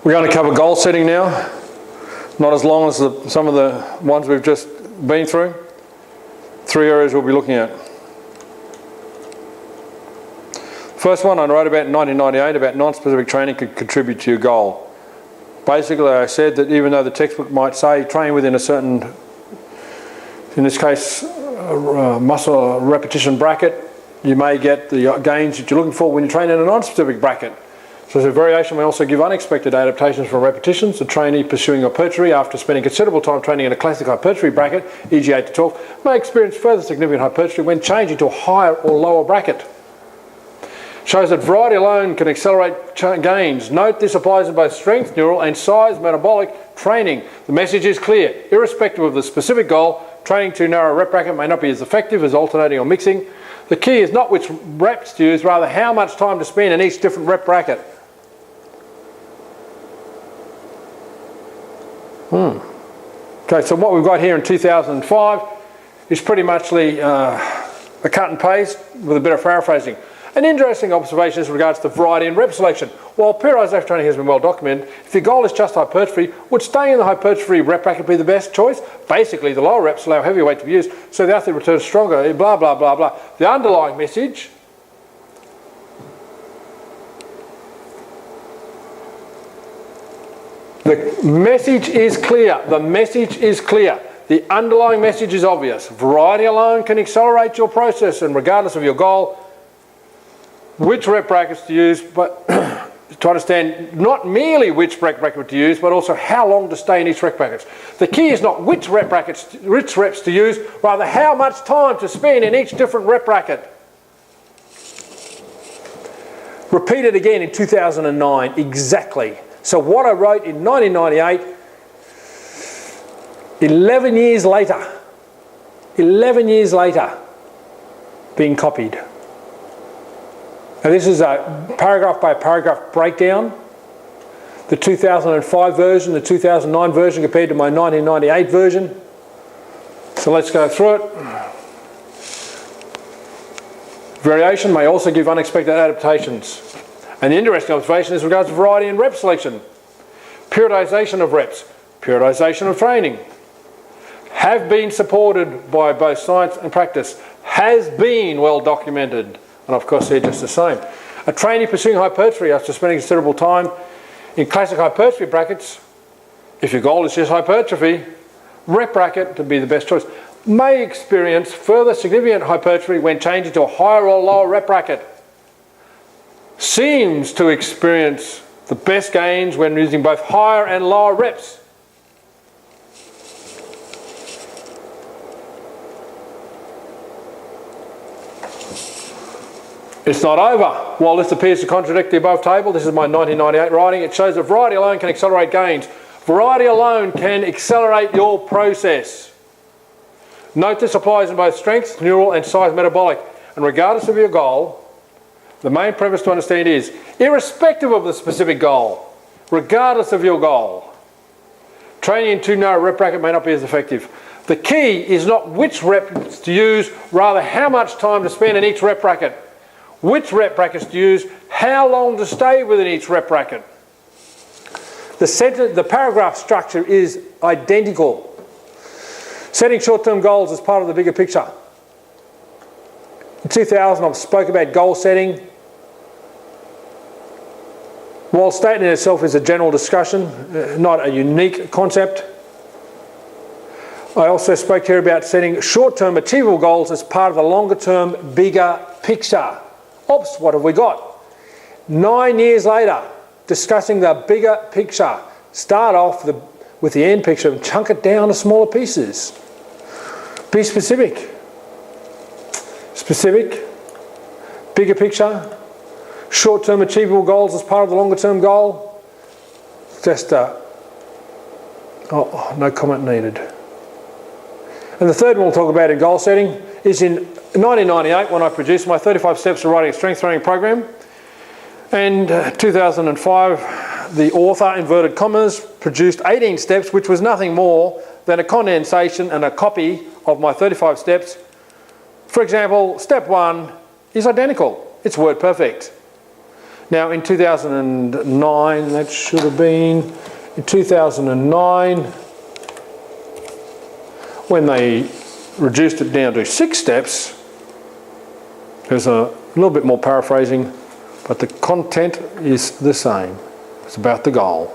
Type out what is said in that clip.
We're going to cover goal setting now, not as long as some of the ones we've just been through. 3 areas we'll be looking at. First one I wrote about in 1998 about non-specific training could contribute to your goal. Basically I said that even though the textbook might say train within a certain, in this case, muscle repetition bracket, you may get the gains that you're looking for when you train in a non-specific bracket. So the variation may also give unexpected adaptations from repetitions. The trainee pursuing hypertrophy after spending considerable time training in a classic hypertrophy bracket, e.g. 8 to 12, may experience further significant hypertrophy when changing to a higher or lower bracket. Shows that variety alone can accelerate gains. Note this applies in both strength, neural and size metabolic training. The message is clear. Irrespective of the specific goal, training too narrow a rep bracket may not be as effective as alternating or mixing. The key is not which reps to use, rather how much time to spend in each different rep bracket. Okay, so what we've got here in 2005 is pretty much a cut and paste with a bit of paraphrasing. An interesting observation as regards to variety and rep selection. While periodization training has been well documented, if your goal is just hypertrophy, would staying in the hypertrophy rep bracket be the best choice? Basically, the lower reps allow heavier weight to be used, so the athlete returns stronger, blah, blah, blah, blah. The underlying message the message is clear. The message is clear. The underlying message is obvious. Variety alone can accelerate your process, and regardless of your goal, which rep brackets to use, but to understand not merely which rep bracket to use, but also how long to stay in each rep bracket. The key is not which reps to use, rather how much time to spend in each different rep bracket. Repeated again in 2009, exactly. So what I wrote in 1998, 11 years later, being copied. Now this is a paragraph by paragraph breakdown. The 2005 version, the 2009 version compared to my 1998 version. So let's go through it. Variation may also give unexpected adaptations. And the interesting observation is regards to variety and rep selection. Periodization of reps, periodization of training, have been supported by both science and practice, has been well documented. And of course they're just the same. A trainee pursuing hypertrophy after spending considerable time in classic hypertrophy brackets, if your goal is just hypertrophy, rep bracket to be the best choice, may experience further significant hypertrophy when changing to a higher or lower rep bracket. Seems to experience the best gains when using both higher and lower reps. It's not over. While this appears to contradict the above table, this is my 1998 writing, it shows that variety alone can accelerate gains. Variety alone can accelerate your process. Note this applies in both strength, neural and size metabolic. And regardless of your goal, the main premise to understand is, irrespective of the specific goal, regardless of your goal, training in too narrow rep bracket may not be as effective. The key is not which reps to use, rather how much time to spend in each rep bracket. Which rep brackets to use, how long to stay within each rep bracket. The paragraph structure is identical. Setting short-term goals as part of the bigger picture. In 2000, I spoke about goal setting. While statement in itself is a general discussion, not a unique concept, I also spoke here about setting short-term achievable goals as part of the longer-term, bigger picture. Oops, what have we got? 9 years later, discussing the bigger picture. Start off with the end picture and chunk it down to smaller pieces. Be specific. Specific, bigger picture, short-term achievable goals as part of the longer-term goal. Just, no comment needed. And the third one we'll talk about in goal setting is in 1998 when I produced my 35 Steps to Writing a Strength Training Program. And 2005, the author, inverted commas, produced 18 steps, which was nothing more than a condensation and a copy of my 35 steps. For example, step 1 is identical. It's word perfect. Now in 2009, that should have been, in 2009, when they reduced it down to 6 steps, there's a little bit more paraphrasing, but the content is the same. It's about the goal.